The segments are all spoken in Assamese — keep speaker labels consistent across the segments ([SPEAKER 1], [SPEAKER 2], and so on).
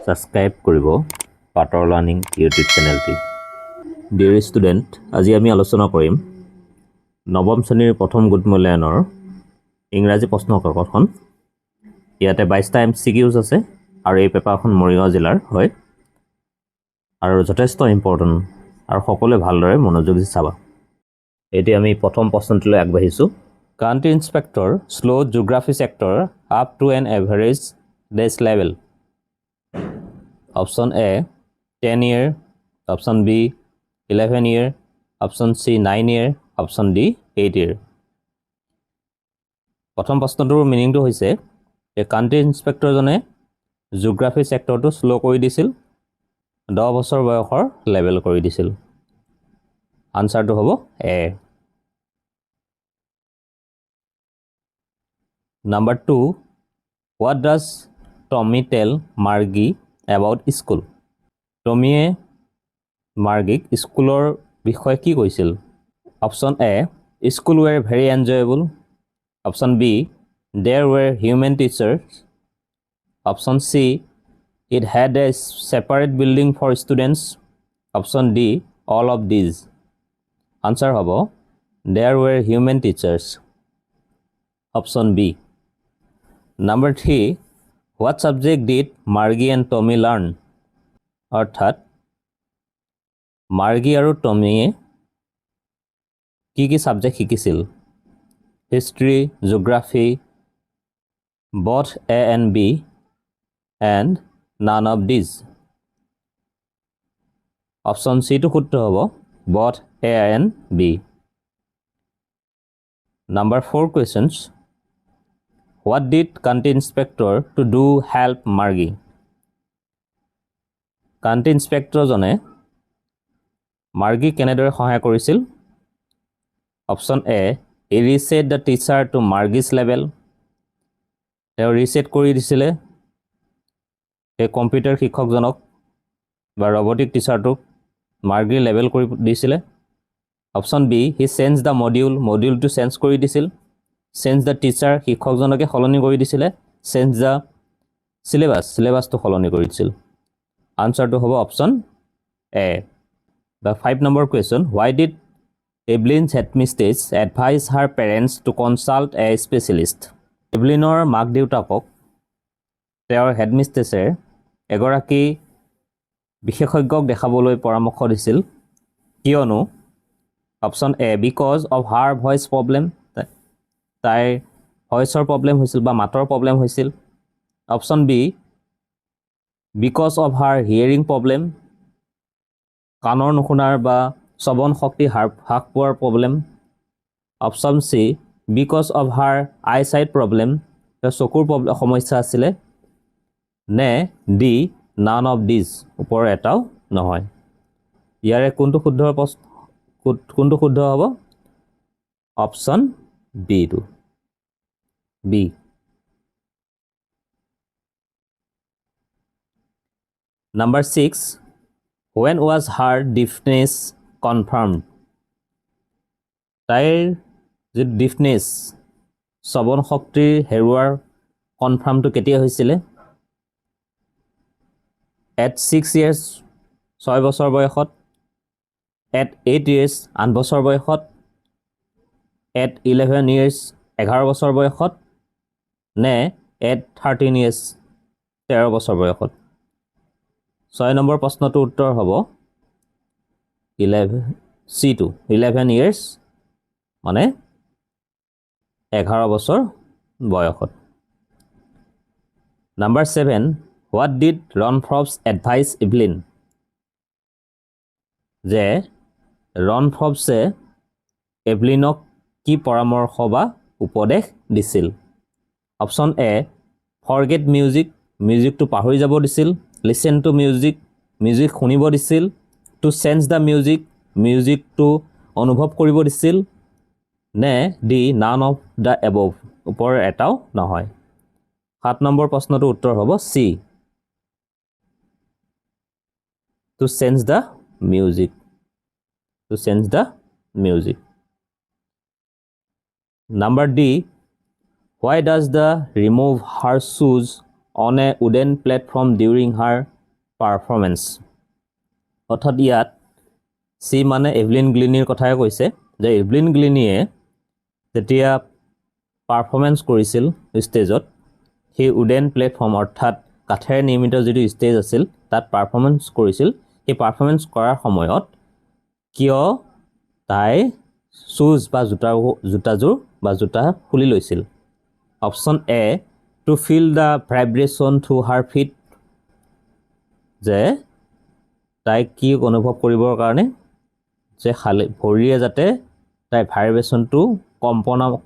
[SPEAKER 1] সাবস্ক্ৰাইব কৰিব পাটৰ লাৰ্ণিং ইউটিউব চেনেলটি। ডিয়াৰ ষ্টুডেণ্ট, আজি আমি আলোচনা কৰিম নৱম শ্ৰেণীৰ প্ৰথম গোট মূল্যায়নৰ ইংৰাজী প্ৰশ্ন কাকতখন। ইয়াতে 22টা MCQs আছে আৰু এই পেপাৰখন মৰিগাঁও জিলাৰ হয় আৰু যথেষ্ট ইম্পৰ্টেণ্ট আৰু সকলোৱে ভালদৰে মনোযোগ দি চাবা। এতিয়া আমি প্ৰথম প্ৰশ্নটোলৈ আগবাঢ়িছোঁ। Country inspector slow' geography sector up to an average ডেছ level. Option A 10 year, Option B 11 year, Option C 9 year, Option D 8 year. প্ৰথম প্ৰশ্নটোৰ মিনিংটো হৈছে যে কাণ্ট্ৰি ইন্সপেক্টৰজনে জিঅ'গ্ৰাফি চেক্টৰটো শ্ল' কৰি দিছিল, 10 বছৰ বয়সৰ লেভেল কৰি দিছিল। আনচাৰটো হ'ব A. Number 2, what does Tommy tell Margie about school? টমিয়ে মাৰ্গীক স্কুলৰ বিষয়ে কি কৈছিল? Option A, school were very enjoyable. Option B, there were human teachers. Option C, it had a separate building for students. Option D, all of these. Answer হ'ব there were human teachers. Option B. Number 3, what subject did Margie and Tommy learn? অৰ্থাৎ মাৰ্গী আৰু টমিয়ে কি সাবজেক্ট শিকিছিল? History, geography, both A and B, and none of these. Option C টো শুদ্ধ হ'ব both A and B. Number 4 questions. What did County Inspector to do help Margie? County Inspector জনে মাৰ্গী কেনেদৰে সহায় কৰিছিল? Option A, he reset the teacher to Margie's level. তেওঁ ৰিছেট কৰি দিছিলে এই কম্পিউটাৰ শিক্ষকজনক বা ৰবটিক টিচাৰটোক মাৰ্গীৰ লেভেল কৰি দিছিলে। Option B, he changed the মডিউলটো চেঞ্জ কৰি দিছিল। চেঞ্জ দ্য টিচাৰ, শিক্ষকজনকে সলনি কৰি দিছিলে। চেঞ্জ দ্য চিলেবাছটো সলনি কৰি দিছিল। আনচাৰটো হ'ব option A. The 5 number question, why did Evelyn's headmistress advise her parents to consult a specialist? এভলিনৰ মাক দেউতাকক তেওঁৰ হেডমিষ্ট্ৰেছে এগৰাকী বিশেষজ্ঞক দেখাবলৈ পৰামৰ্শ দিছিল কিয়নো? Option A, because of her voice problem, তাইৰ ভইচৰ প্ৰব্লেম হৈছিল বা মাতৰ প্ৰব্লেম হৈছিল। Option B, because of her hearing problem, কাণৰ নুশুনাৰ বা শ্ৰৱণ শক্তি হ্ৰাস পোৱাৰ problem. Option C, because of her eyesight problem, চকুৰ সমস্যা আছিলে। নে ডি, নান অফ দিজ, ওপৰৰ এটাও নহয়। ইয়াৰে কোনটো শুদ্ধ হ'ব? অপশ্যন বিটো, B. Number 6, when was her deafness confirmed? তাইৰ যি ডিফনেছ, শ্ৰৱণ শক্তিৰ হেৰুৱাৰ কনফাৰ্মটো কেতিয়া হৈছিলে? At 6 years, 6 বছৰ বয়সত। At 8 years, 8 বছৰ বয়সত। At 11 years, 11 বছৰ বয়সত। নে at 13 years, 13 বছৰ বয়সত? 6 নম্বৰ প্ৰশ্নটোৰ উত্তৰ হ'ব 11 years, মানে 11 বছৰ বয়সত। Number 7, what did Ron Forbes advise Evelyn? যে ৰন ফৰ্বছে এভলিনক কি পৰামৰ্শ বা উপদেশ দিছিল? অপশ্যন A, ফৰগেট মিউজিকটো পাহৰি যাব দিছিল। লিচেন টু মিউজিক শুনিব দিছিল। টু চেঞ্জ দ্য মিউজিকটো অনুভৱ কৰিব দিছিল। নে D, none of the above, ওপৰৰ এটাও নহয়। 7 নম্বৰ প্ৰশ্নটোৰ উত্তৰ হ'ব C, to change the music. Number D, why does the remove her shoes on a wooden platform during her performance অৰ্থাৎ ইয়াত সি মানে এভলিন গ্লিনিৰ কথাই কৈছে যে এভলিন গ্লিনিয়ে যেতিয়া পাৰফৰ্মেন্স কৰিছিল ষ্টেজত সেই উডেন প্লেটফৰ্ম অৰ্থাৎ কাঠেৰে নিৰ্মিত যিটো ষ্টেজ আছিল তাত পাৰফৰ্মেন্স কৰিছিল সেই পাৰফৰ্মেন্স কৰাৰ সময়ত কিয় তাই শুজ বা জোতাযোৰ বা জোতা খুলি লৈছিল option A to feel the vibration through her feet যে তাই কি অনুভৱ কৰিবৰ কাৰণে যে খালি ভৰিয়ে যাতে তাই ভাইব্ৰেশ্যনটো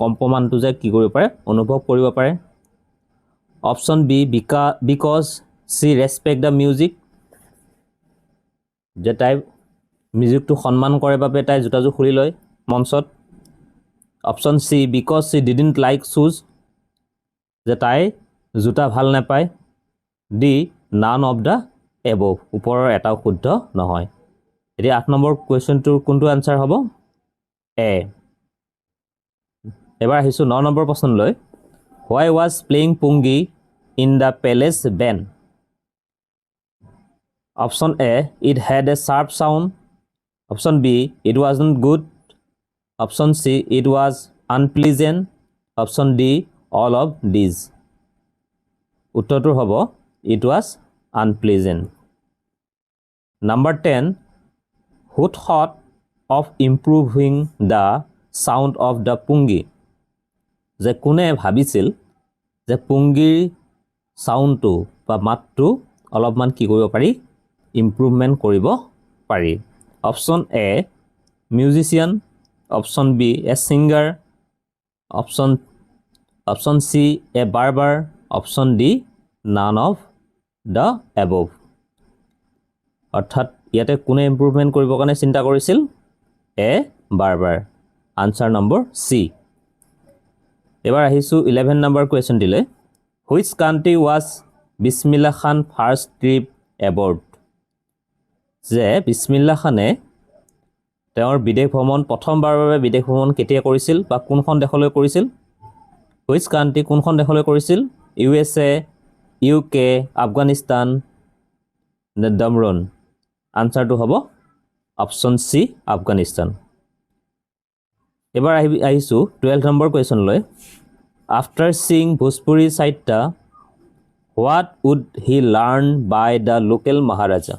[SPEAKER 1] কম্পমানটো যে কি কৰিব পাৰে অনুভৱ কৰিব পাৰে option B because she respect the music যে তাই মিউজিকটো সন্মান কৰে বাবে তাই জোতাযোৰ খুলি লয় মঞ্চত option C because she didn't like shoes যে তাই জোতা ভাল নাপায় D none of the above ওপৰৰ এটাও শুদ্ধ নহয় এতিয়া 8 নম্বৰ কুৱেশ্যনটোৰ কোনটো আনসাৰ হ'ব এ এবাৰ আহিছোঁ 9 নম্বৰ প্ৰশ্নলৈ why was playing pungi in the palace banned option A it had a sharp sound option B it was not good option C it was unpleasant option D all of these উত্তৰটো হ'ব it was unpleasant number 10 who thought of improving the sound of the pungi যে কোনে ভাবিছিল যে পুংগিৰ সাউণ্ডটো বা মাতটো অলপমান কি কৰিব পাৰি ইমপ্ৰুভমেন্ট কৰিব পাৰি option A musician option B a singer option C a barber option D none of the above অৰ্থাৎ ইয়াতে কোনে ইমপ্ৰুভমেন্ট কৰিবৰ কাৰণে চিন্তা কৰিছিল a barber answer number C এবাৰ আহিছোঁ 11 নম্বৰ কুৱেশ্যনটিলৈ which country was Bismillah Khan first trip abroad যে বিছমিল্লা খানে তেওঁৰ বিদেশ ভ্ৰমণ প্ৰথমবাৰৰ বাবে বিদেশ ভ্ৰমণ কেতিয়া কৰিছিল বা কোনখন দেশলৈ কৰিছিল হুইচ কাণ্ট্ৰি কোনখন দেশলৈ কৰিছিল USA UK আফগানিস্তান ডমৰন আনসাৰটো হ'ব অপশ্যন চি আফগানিস্তান এবাৰ আহিছোঁ 12 নম্বৰ কুৱেশ্যনলৈ আফটাৰ সিং ভোজপুৰী সাহিত্য what would he learn by the local maharaja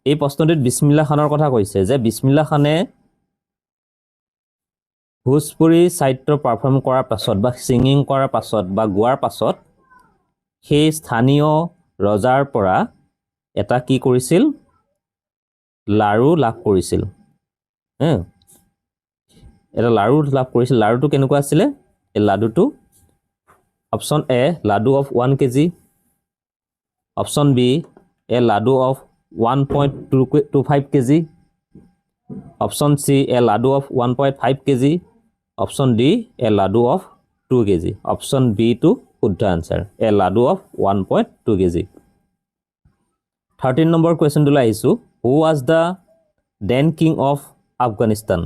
[SPEAKER 1] এই প্ৰশ্নটিত বিছমিল্লা খানৰ কথা কৈছে যে বিছমিল্লা খানে ভোজপুৰী সাহিত্য পাৰফৰ্ম কৰাৰ পাছত বা সিংগিং কৰাৰ পাছত বা গোৱাৰ পাছত সেই স্থানীয় ৰজাৰ পৰা এটা কি কৰিছিল লাড়ু লাভ কৰিছিল এটা লাড়ু লাভ কৰিছিল লাড়ুটো কেনেকুৱা আছিলে এই লাডুটো option A laddoo of 1 kg option B a laddoo of 1.25 kg option C a laddoo of 1.5 kg option D a laddoo of 2 kg option B টু শুদ্ধ answer a laddoo of 1.2 kg 13 নম্বৰ কুৱেশ্যনটোলৈ আহিছোঁ who was the then king of Afghanistan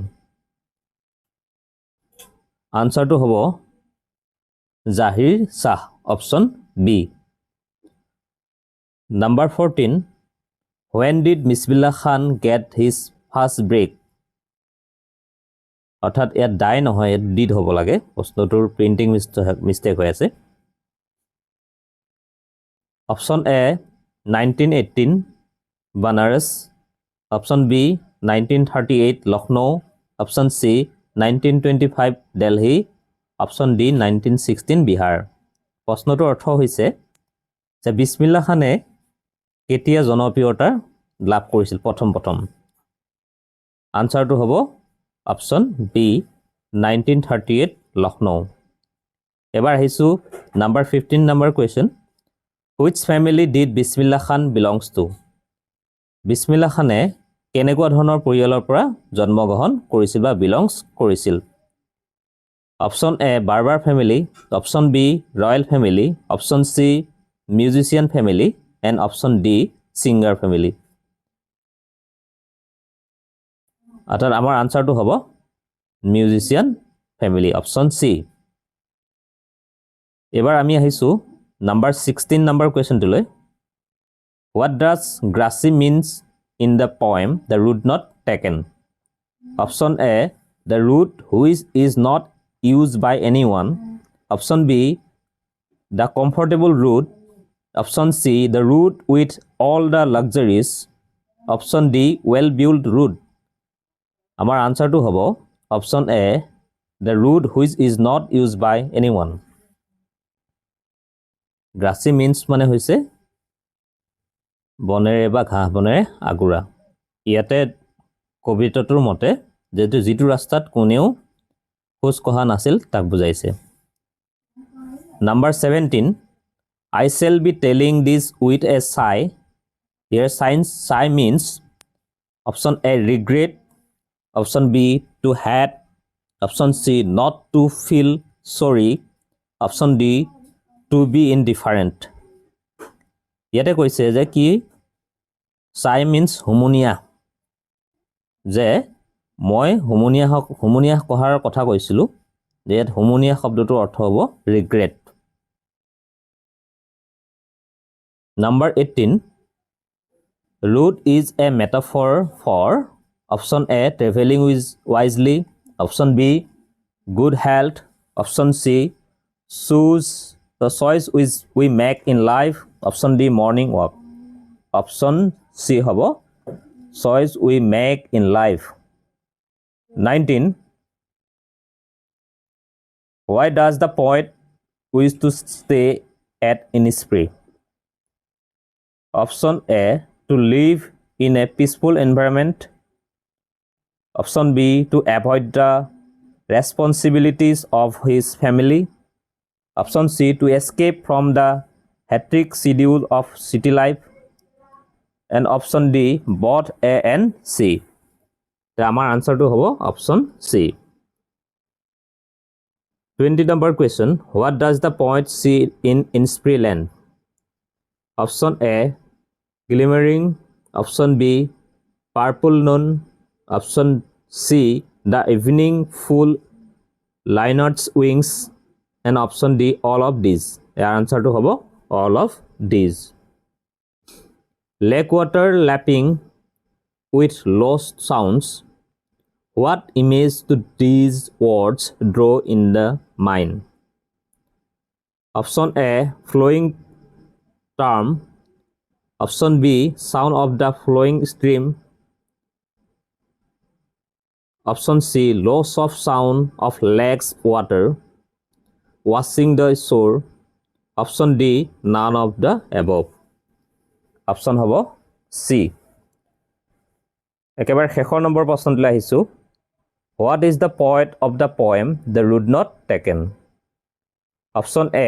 [SPEAKER 1] আনসাৰটো হ'ব Zahir Shah option B number 14 when did Bismillah Khan get his first break অৰ্থাৎ ইয়াত ডাই নহয় ইয়াত ডিড হ'ব লাগে প্ৰশ্নটোৰ প্ৰিণ্টিং মিষ্টেক হৈ আছে option A 1918 Banaras option B 1938 Lucknow option C 1925 Delhi option D 1916 Bihar প্ৰশ্নটোৰ অৰ্থ হৈছে যে বিছমিল্লা খানে কেতিয়া জনপ্ৰিয়তা লাভ কৰিছিল প্ৰথম আনসাৰটো হ'ব অপশ্যন বি 1938 লক্ষ্ণৌ এবাৰ আহিছোঁ নাম্বাৰ 15 নম্বৰ question which family did Bismillah Khan belongs to Bismillah খানে কেনেকুৱা ধৰণৰ পৰিয়ালৰ পৰা জন্মগ্ৰহণ কৰিছিল বা বিলংছ কৰিছিল option A barber family option B royal family option C musician family and option D singer family অৰ্থাৎ আমাৰ আনসাৰটো হ'ব মিউজিচিয়ান ফেমিলি অপশ্যন চি এবাৰ আমি আহিছোঁ নাম্বাৰ 16 নম্বৰ কুৱেশ্যনটোলৈ What does grassy means in the poem The Road Not Taken? Option A, the route which is not used by anyone. Option B, the comfortable route. Option C, the route with all the luxuries. Option D, well-built route. Our answer to hobo option A, the route which is not used by anyone. Grassy means মানে হৈছে বনেৰে বা ঘাঁহ বনেৰে আগুৰা। ইয়াতে কবিতাটোৰ মতে যেটো ৰাস্তাত কোনেও খোজ কঢ়া নাছিল তাক বুজাইছে। Number 17, I shall be telling this with a sigh. Here sigh means option A, regret. Option B, to hate. Option C, not to feel sorry. Option D, to be indifferent. ইয়াতে কৈছে যে কি sigh means হুমুনিয়া, যে মই হুমুনিয়া কহাৰ কথা কৈছিলোঁ, যে ইয়াত হুমুনিয়া শব্দটোৰ অৰ্থ হ'ব regret. Number 18, road is a metaphor for option A, traveling wisely. Option B, good health. Option C, choose the choice which we make in life. Option D, morning walk. Option C hobo choice we make in life. 19, why does the poet wish to stay at Innisfree? Option A, to live in a peaceful environment. Option B, to avoid the responsibilities of his family. Option C, to escape from the hectic schedule of city life. And option D, both A and C. Our answer to hobo option C. 20 number question, what does the poet see in Innisfree land? Option A, glimmering. Option B, purple noon. Option C, the evening full linert's wings. And option D, all of these. Our answer to hobo all of these. Lake water lapping with lost sounds. What image do these words draw in the mind? Option A, flowing term. Option B, sound of the flowing stream. Option C, low soft sound of lake's water washing the shore. Option D, none of the above. Option hobo C. একেবাৰে শেষৰ নম্বৰ প্ৰশ্নটোলৈ আহিছোঁ। What is the poet of the poem The Road Not Taken? Option A,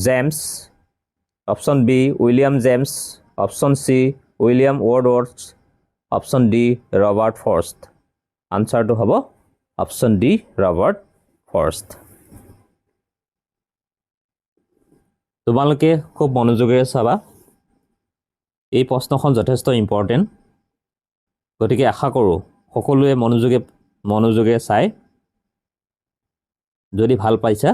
[SPEAKER 1] James. Option B, William James. Option C, William Wordsworth. Option D, Robert Frost. Answer to hobo option D, Robert Frost. তোমালোকে খুব মনোযোগেৰে চাবা, এই প্ৰশ্নখন যথেষ্ট ইম্পৰ্টেণ্ট। গতিকে আশা কৰোঁ সকলোৱে মনোযোগে চাই, যদি ভাল পাইছা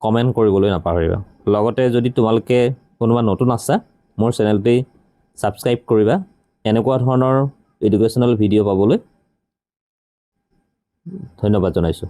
[SPEAKER 1] কমেণ্ট কৰিবলৈ নাপাহৰিবা। লগতে যদি তোমালোকে কোনোবা নতুন আছা মোৰ চেনেলটি ছাবস্ক্ৰাইব কৰিবা, এনেকুৱা ধৰণৰ এডুকেশ্যনেল ভিডিঅ' পাবলৈ। ধন্যবাদ জনাইছোঁ।